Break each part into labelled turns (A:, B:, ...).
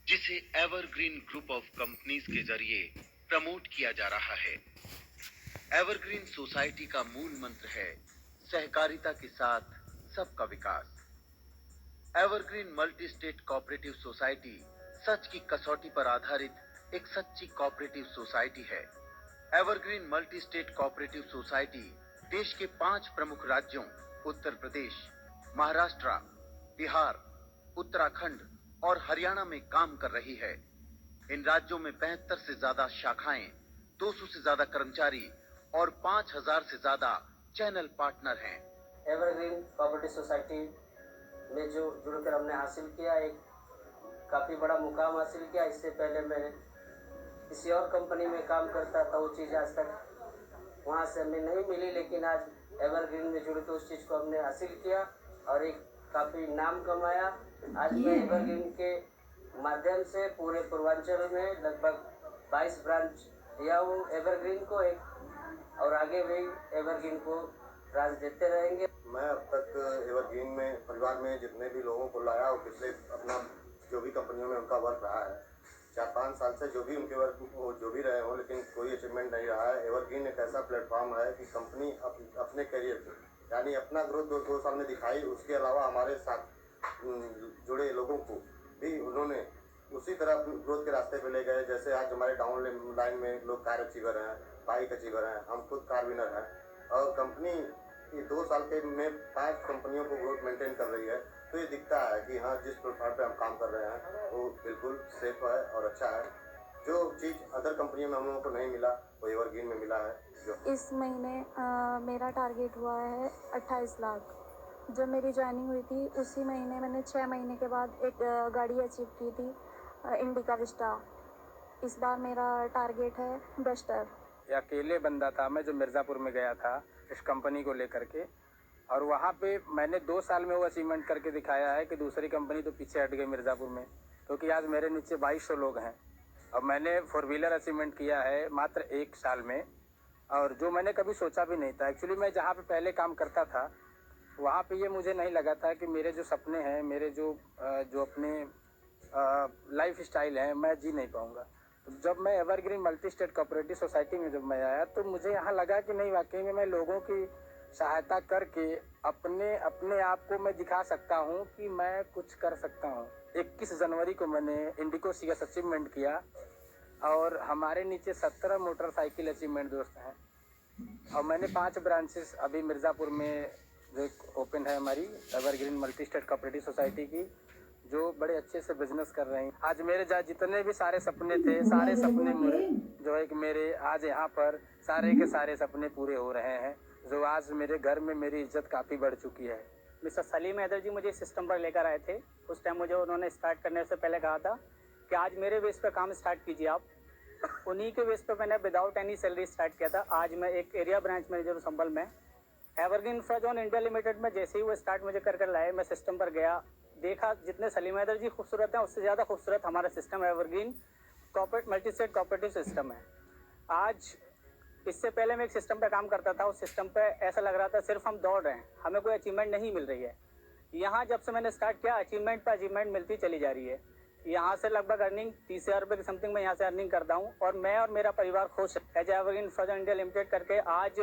A: जिसे evergreen group of companies के जरिए प्रमोट किया जा रहा है। एवरग्रीन सोसाइटी का मूल मंत्र है सहकारिता के साथ सबका विकास। Evergreen multi state cooperative society सच की कसौटी पर आधारित एक सच्ची कोऑपरेटिव सोसाइटी है। Evergreen multi state cooperative society देश के 5 प्रमुख राज्यों उत्तर प्रदेश, महाराष्ट्र, बिहार, उत्तराखंड और हरियाणा में काम कर रही है। इन राज्यों में 75 से ज्यादा शाखाएं, 200 से ज्यादा कर्मचारी और 5000 से ज्यादा चैनल पार्टनर हैं।
B: एवरग्रीन कोऑपरेटिव सोसाइटी में जो जुड़कर हमने हासिल किया, एक काफ़ी बड़ा मुकाम हासिल किया। इससे पहले मैं किसी और कंपनी में काम करता था, वो चीज़ आज तक वहाँ से हमें नहीं मिली, लेकिन आज एवरग्रीन में जुड़ के उस चीज़ को हमने हासिल किया और एक काफ़ी नाम कमाया। आज मैं एवरग्रीन के माध्यम से पूरे पूर्वांचल में लगभग 22 ब्रांच दिया हूँ एवरग्रीन को, एक और आगे भी एवरग्रीन को राज देते रहेंगे।
C: मैं अब तक एवरग्रीन में परिवार में जितने भी लोगों को लाया और पिछले अपना जो भी कंपनियों में उनका वर्क रहा है, 4-5 साल से जो भी उनके वर्क वो जो भी रहे हों, लेकिन कोई अचीवमेंट नहीं रहा है। एवरग्रीन एक ऐसा प्लेटफॉर्म है कि कंपनी अपने करियर को यानी अपना ग्रोथ 2 साल में दिखाई, उसके अलावा हमारे साथ जुड़े लोगों को भी उन्होंने उसी तरह ग्रोथ के रास्ते पे ले गए। जैसे आज हमारे डाउन लाइन में लोग कार अचीवर हैं, बाइक अचीवर हैं, हम खुद कार विनर हैं और कंपनी ये 2 साल के में 5 कंपनियों को ग्रोथ मेंटेन कर रही है। तो ये दिखता है कि हाँ, जिस प्लेटफॉर्म पे हम काम कर रहे हैं वो बिल्कुल सेफ है और अच्छा है। जो चीज़ अदर कंपनियों में हम लोगों को नहीं मिला वो एवरग्रीन में मिला है। जो
D: इस महीने मेरा टारगेट हुआ है 28 लाख। जब मेरी ज्वाइनिंग हुई थी उसी महीने मैंने 6 महीने के बाद एक गाड़ी अचीव की थी, इंडिका विस्टा। इस बार मेरा टारगेट है डस्टर।
E: अकेले बंदा था मैं जो मिर्ज़ापुर में गया था इस कंपनी को लेकर के, और वहाँ पे मैंने 2 साल में वो अचीवमेंट करके दिखाया है कि दूसरी कंपनी तो पीछे हट गई मिर्ज़ापुर में, क्योंकि आज मेरे नीचे 2200 लोग हैं और मैंने 4 व्हीलर अचीवमेंट किया है मात्र 1 साल में, और जो मैंने कभी सोचा भी नहीं था। एक्चुअली मैं जहाँ पे पहले काम करता था वहाँ पे ये मुझे नहीं लगा था कि मेरे जो सपने हैं, मेरे जो अपने लाइफ स्टाइल है, मैं जी नहीं पाऊँगा। तो जब मैं evergreen multi state cooperative society में जब मैं आया तो मुझे यहाँ लगा कि नहीं, वाकई में मैं लोगों की सहायता करके अपने आप को मैं दिखा सकता हूँ कि मैं कुछ कर सकता हूँ। 21 जनवरी को मैंने इंडिको CS अचीवमेंट किया और हमारे नीचे 17 मोटरसाइकिल अचीवमेंट दोस्त हैं, और मैंने 5 ब्रांचेस अभी मिर्ज़ापुर में जो ओपन है हमारी evergreen multi state cooperative society की, जो बड़े अच्छे से बिजनेस कर रहे हैं। आज मेरे जहाँ जितने भी सारे सपने थे, सारे सपने मेरे जो है कि मेरे आज यहाँ पर सारे के सारे सपने पूरे हो रहे हैं, जो आज मेरे घर में मेरी इज्जत काफ़ी बढ़ चुकी है।
F: मिस्टर सलीम हैदर जी मुझे सिस्टम पर लेकर आए थे। उस टाइम मुझे उन्होंने स्टार्ट करने से पहले कहा था कि आज मेरे बेस पे काम स्टार्ट कीजिए आप। उन्हीं के बेस पे मैंने विदाउट एनी सैलरी स्टार्ट किया था। आज मैं एक एरिया ब्रांच मैनेजर हूँ संभल में। एवरग्रीन इंफ्राजोन इंडिया लिमिटेड में जैसे ही वो स्टार्ट मुझे कर लाए, मैं सिस्टम पर गया, देखा जितने सलीम हैदर जी खूबसूरत हैं उससे ज़्यादा खूबसूरत हमारा system evergreen corporate multi state cooperative system है। आज इससे पहले मैं एक सिस्टम पे काम करता था, उस सिस्टम पे ऐसा लग रहा था सिर्फ हम दौड़ रहे हैं, हमें कोई अचीवमेंट नहीं मिल रही है। यहाँ जब से मैंने स्टार्ट किया अचीवमेंट पर अचीवमेंट मिलती चली जा रही है। यहाँ से लगभग अर्निंग 30,000 रुपये की समथिंग मैं यहाँ से अर्निंग करता हूँ और मैं और मेरा परिवार खुश है। As evergreen infrazone India limited करके आज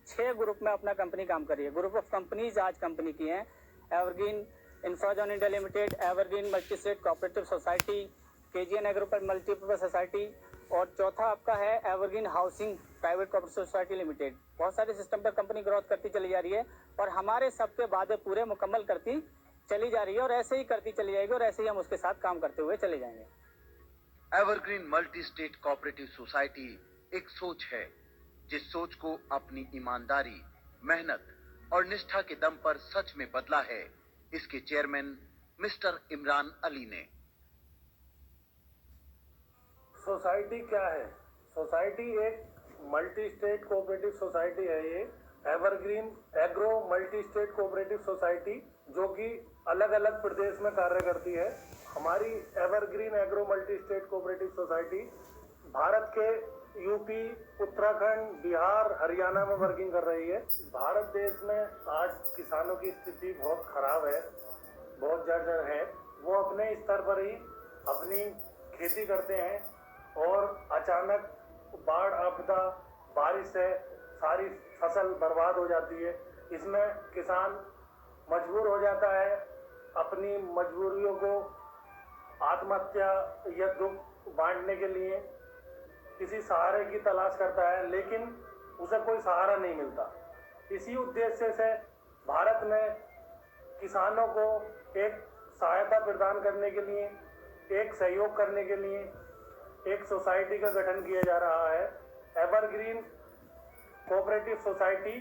F: 6 ग्रुप में अपना कंपनी काम कर रही है। ग्रुप ऑफ कंपनीज आज कंपनी की हैं evergreen infrazone India limited, evergreen multi state cooperative society, KGN agro multipurpose society, और चौथा आपका है evergreen housing private cooperative society limited. बहुत सारे सिस्टम पर कंपनी ग्रोथ करती चली जा रही है और हमारे सबके वादे पूरे मुकम्मल करती चली जा रही है और ऐसे ही करती चली जाएगी और ऐसे ही हम उसके साथ काम करते हुए चले जाएंगे।
A: Evergreen multi state cooperative society एक सोच है, जिस सोच को अपनी ईमानदारी, मेहनत और निष्ठा के दम पर सच में बदला है इसके चेयरमैन मिस्टर इमरान अली ने।
G: सोसाइटी क्या है? सोसाइटी एक मल्टी स्टेट कोऑपरेटिव सोसाइटी है। ये evergreen agro multi state cooperative society जो कि अलग अलग प्रदेश में कार्य करती है। हमारी evergreen agro multi state cooperative society Bharat के यूपी, उत्तराखंड, बिहार, हरियाणा में वर्किंग कर रही है। भारत देश में आज किसानों की स्थिति बहुत खराब है, बहुत जर्जर है। वो अपने स्तर पर ही अपनी खेती करते हैं और अचानक बाढ़ आपदा बारिश से सारी फसल बर्बाद हो जाती है। इसमें किसान मजबूर हो जाता है, अपनी मजबूरियों को आत्महत्या या दुख बांटने के लिए किसी सहारे की तलाश करता है, लेकिन उसे कोई सहारा नहीं मिलता। इसी उद्देश्य से भारत में किसानों को एक सहायता प्रदान करने के लिए, एक सहयोग करने के लिए एक सोसाइटी का गठन किया जा रहा है। एवरग्रीन कोऑपरेटिव सोसाइटी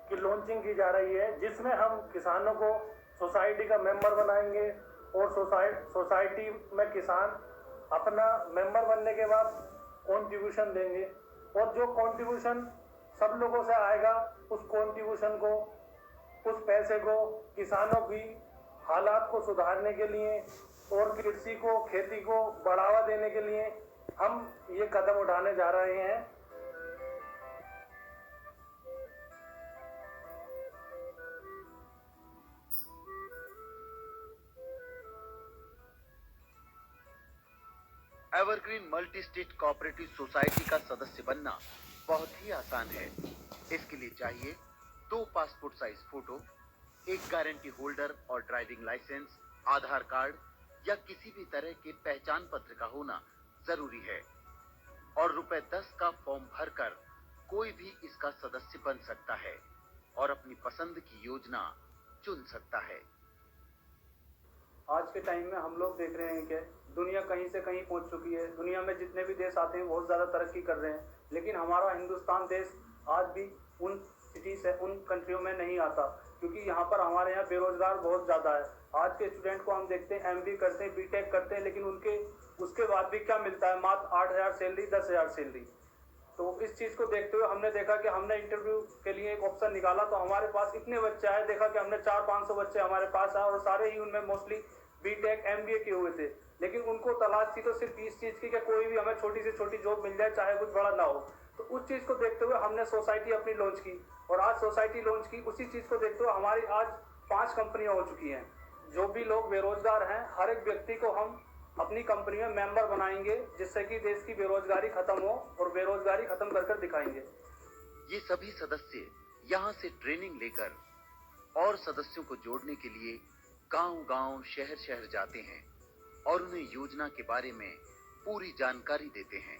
G: की लॉन्चिंग की जा रही है, जिसमें हम किसानों को सोसाइटी का मेंबर बनाएंगे और सोसाइटी में किसान अपना मेंबर बनने के बाद कंट्रीब्यूशन देंगे और जो कंट्रीब्यूशन सब लोगों से आएगा, उस कंट्रीब्यूशन को, उस पैसे को किसानों की हालात को सुधारने के लिए और कृषि को, खेती को बढ़ावा देने के लिए हम ये कदम उठाने जा रहे हैं।
A: Evergreen multi state cooperative society का सदस्य बनना बहुत ही आसान है। इसके लिए चाहिए 2 पासपोर्ट साइज फोटो, एक गारंटी होल्डर और ड्राइविंग लाइसेंस, आधार कार्ड या किसी भी तरह के पहचान पत्र का होना जरूरी है और ₹10 का फॉर्म भरकर कोई भी इसका सदस्य बन सकता है और अपनी पसंद की योजना चुन सकता है।
F: आज के टाइम में हम लोग देख रहे हैं कि दुनिया कहीं से कहीं पहुंच चुकी है। दुनिया में जितने भी देश आते हैं बहुत ज़्यादा तरक्की कर रहे हैं, लेकिन हमारा हिंदुस्तान देश आज भी उन सिटी से, उन कंट्रियों में नहीं आता, क्योंकि यहाँ पर हमारे यहाँ बेरोजगार बहुत ज़्यादा है। आज के स्टूडेंट को हम देखते हैं MBA करते हैं, BTech करते हैं, लेकिन उसके बाद भी क्या मिलता है? मात्र 8,000 सैलरी, 10,000 सैलरी। तो इस चीज़ को देखते हुए हमने देखा कि हमने इंटरव्यू के लिए एक ऑप्शन निकाला, तो हमारे पास इतने बच्चे आए, देखा कि हमने 400-500 बच्चे हमारे पास आए और सारे ही उनमें मोस्टली BTech MBA किए हुए थे, लेकिन उनको तलाश थी तो सिर्फ इस चीज़ की कि कोई भी हमें छोटी से छोटी जॉब मिल जाए, चाहे कुछ बड़ा ना हो। तो उस चीज़ को देखते हुए हमने सोसाइटी अपनी लॉन्च की और आज सोसाइटी लॉन्च की, उसी चीज़ को देखते हुए हमारी आज 5 कंपनियां हो चुकी हैं। जो भी लोग बेरोजगार हैं, हर एक व्यक्ति को हम अपनी कंपनी में मेंबर बनाएंगे, जिससे कि देश की बेरोजगारी खत्म हो और बेरोजगारी खत्म कर दिखाएंगे।
A: ये सभी सदस्य यहाँ से ट्रेनिंग लेकर और सदस्यों को जोड़ने के लिए गांव-गांव, शहर-शहर जाते हैं और उन्हें योजना के बारे में पूरी जानकारी देते हैं।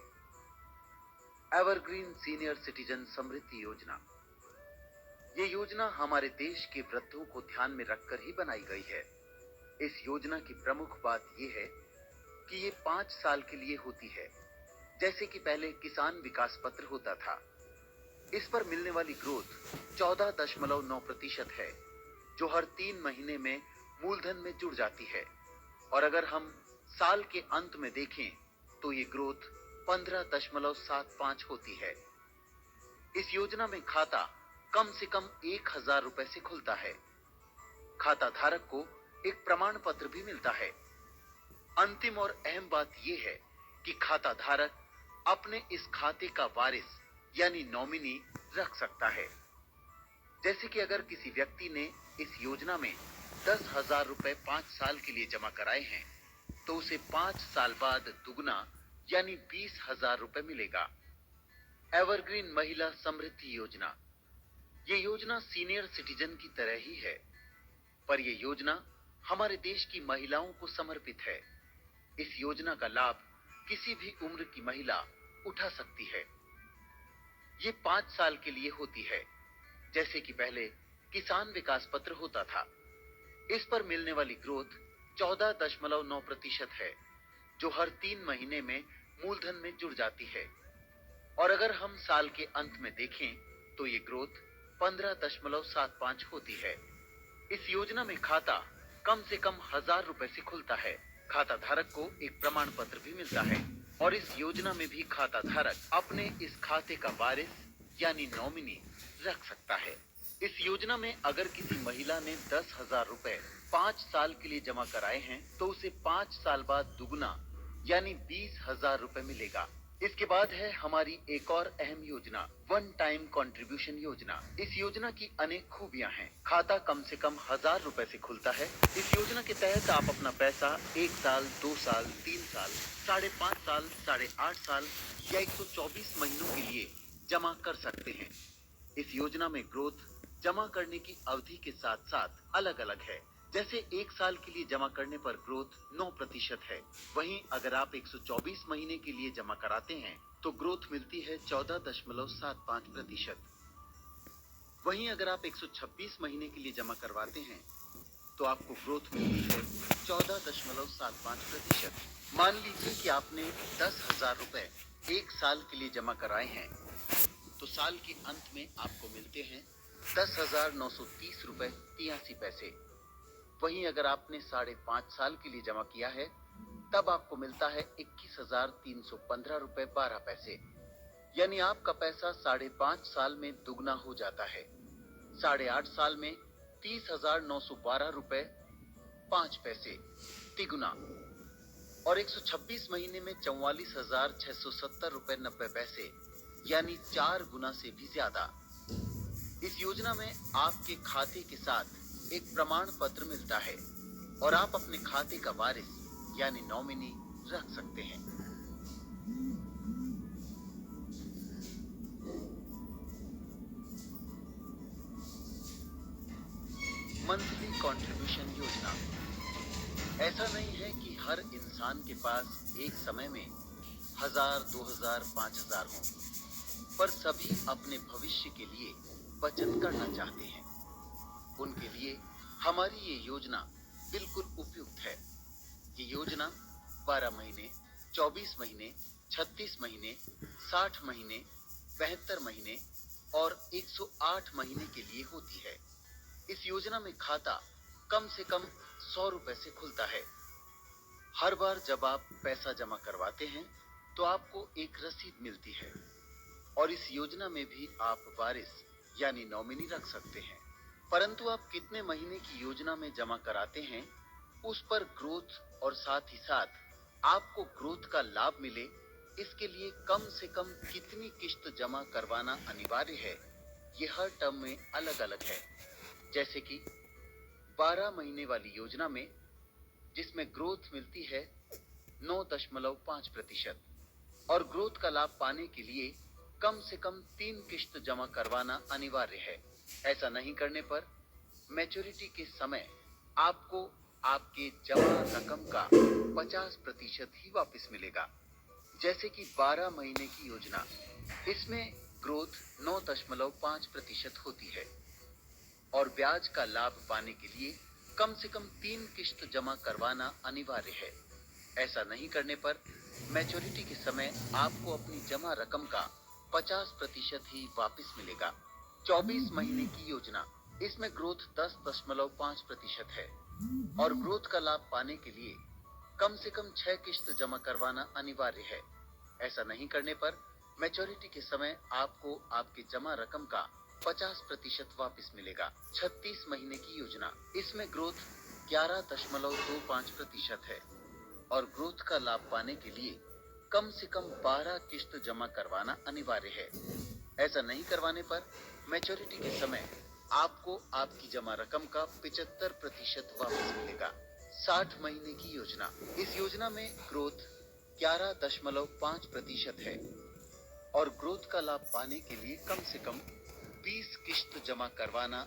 A: एवरग्रीन सीनियर सिटीजन समृद्धि योजना, ये योजना हमारे देश के वृद्धों को ध्यान में रखकर ही बनाई गई है। इस योजना की प्रमुख बात यह है कि ये 5 साल के लिए होती है। जैसे कि पहले किसान विकास पत्र होता था, इस पर मिलने वाली ग्रोथ 14.9% है, जो हर 3 महीने में मूलधन में जुड़ जाती है। और अगर हम साल के अंत में देखें तो ये ग्रोथ 15.75 होती है। इस योजना में खाता कम से कम 1,000 रुपए से खुलता है। खाता धारक को एक प्रमाण पत्र भी मिलता है। अंतिम और अहम बात यह है कि खाता धारक अपने इस खाते का वारिस यानी नॉमिनी रख सकता है। जैसे कि अगर किसी व्यक्ति ने इस योजना में 10,000 रुपए 5 साल के लिए जमा कराए हैं, तो उसे 5 साल बाद दुगना यानी 20,000 रुपए मिलेगा। एवरग्रीन महिला समृद्धि योजना, ये योजना सीनियर सिटीजन की तरह ही है, पर यह योजना हमारे देश की महिलाओं को समर्पित है। इस योजना का लाभ किसी भी उम्र की महिला उठा सकती है। ये 5 साल के लिए होती है। जैसे कि पहले किसान विकास पत्र होता था, इस पर मिलने वाली ग्रोथ 14.9% है, जो हर 3 महीने में मूलधन में जुड़ जाती है। और अगर हम साल के अंत में देखें तो ये ग्रोथ 15.75 होती है। इस योजना में खाता कम से कम 1,000 रुपए से खुलता है। खाता धारक को एक प्रमाण पत्र भी मिलता है और इस योजना में भी खाता धारक अपने इस खाते का वारिस यानी नॉमिनी रख सकता है। इस योजना में अगर किसी महिला ने 10,000 रुपए 5 साल के लिए जमा कराए हैं, तो उसे 5 साल बाद दुगना यानी 20,000 रुपए मिलेगा। इसके बाद है हमारी एक और अहम योजना, वन टाइम कंट्रीब्यूशन योजना। इस योजना की अनेक खूबियां हैं। खाता कम से कम 1000 रुपए से खुलता है। इस योजना के तहत आप अपना पैसा 1 साल, 2 साल, 3 साल, 5.5 साल, 8.5 साल या 124 महीनों के लिए जमा कर सकते हैं। इस योजना में ग्रोथ जमा करने की अवधि के साथ साथ अलग अलग है। जैसे 1 साल के लिए जमा करने पर ग्रोथ 9% है। वहीं अगर आप 124 महीने के लिए जमा कराते हैं तो ग्रोथ मिलती है 14.75%। वहीं अगर आप 126 महीने के लिए जमा करवाते हैं तो आपको ग्रोथ मिलती है 14.75%। मान लीजिए कि आपने 10,000 रुपए 1 साल के लिए जमा कराए हैं तो साल के अंत में आपको मिलते हैं 10,930 रुपए 83 पैसे। वहीं अगर आपने 5.5 साल के लिए जमा किया है तब आपको मिलता है 21,315 रुपए 12 पैसे। यानी आपका पैसा 5.5 साल में दुगना हो जाता है। 8.5 साल में 30,912 रुपए 5 पैसे तिगुना और 126 महीने में 44,670 रुपए 90 पैसे, यानी 4 गुना से भी ज्यादा। इस योजना में आपके खाते के साथ एक प्रमाण पत्र मिलता है और आप अपने खाते का वारिस यानी नॉमिनी रख सकते हैं। मंथली कंट्रीब्यूशन योजना। ऐसा नहीं है कि हर इंसान के पास एक समय में 1000, 2000, 5000 हो, पर सभी अपने भविष्य के लिए बचत करना चाहते हैं। उनके लिए हमारी ये योजना बिल्कुल उपयुक्त है। ये योजना 12 महीने, 24 महीने, 36 महीने, 60 महीने, 72 महीने और 108 महीने के लिए होती है। इस योजना में खाता कम से कम 100 रुपए से खुलता है। हर बार जब आप पैसा जमा करवाते हैं तो आपको एक रसीद मिलती है और इस योजना में भी आप वारिस यानी नॉमिनी रख सकते हैं। परंतु आप कितने महीने की योजना में जमा कराते हैं उस पर ग्रोथ और साथ ही साथ आपको ग्रोथ का लाभ मिले इसके लिए कम से कम कितनी किस्त जमा करवाना अनिवार्य है, ये हर टर्म में अलग अलग है। जैसे कि 12 महीने वाली योजना में जिसमें ग्रोथ मिलती है 9.5% और ग्रोथ का लाभ पाने के लिए कम से कम 3 किस्त जमा करवाना अनिवार्य है। ऐसा नहीं करने पर मैच्योरिटी के समय आपको आपके जमा रकम का 50% ही वापस मिलेगा। जैसे कि 12 महीने की योजना, इसमें ग्रोथ 9.5% होती है और ब्याज का लाभ पाने के लिए कम से कम 3 किस्त जमा करवाना अनिवार्य है। ऐसा नहीं करने पर मैच्योरिटी के समय आपको अपनी जमा रकम का 50% ही वापस मिलेगा। 24 महीने की योजना, इसमें ग्रोथ 10.5% है और ग्रोथ का लाभ पाने के लिए कम से कम 6 किस्त जमा करवाना अनिवार्य है। ऐसा नहीं करने पर मैच्योरिटी के समय आपको आपकी जमा रकम का 50% वापस मिलेगा। 36 महीने की योजना, इसमें ग्रोथ 11.25% है और ग्रोथ का लाभ पाने के लिए कम से कम 12 किस्त जमा करवाना अनिवार्य है। ऐसा नहीं करवाने पर मैच्योरिटी के समय आपको आपकी जमा रकम का 75% वापस मिलेगा। 60 महीने की योजना, इस योजना में ग्रोथ 11.5% है और ग्रोथ का लाभ पाने के लिए कम से कम 20 किस्त जमा करवाना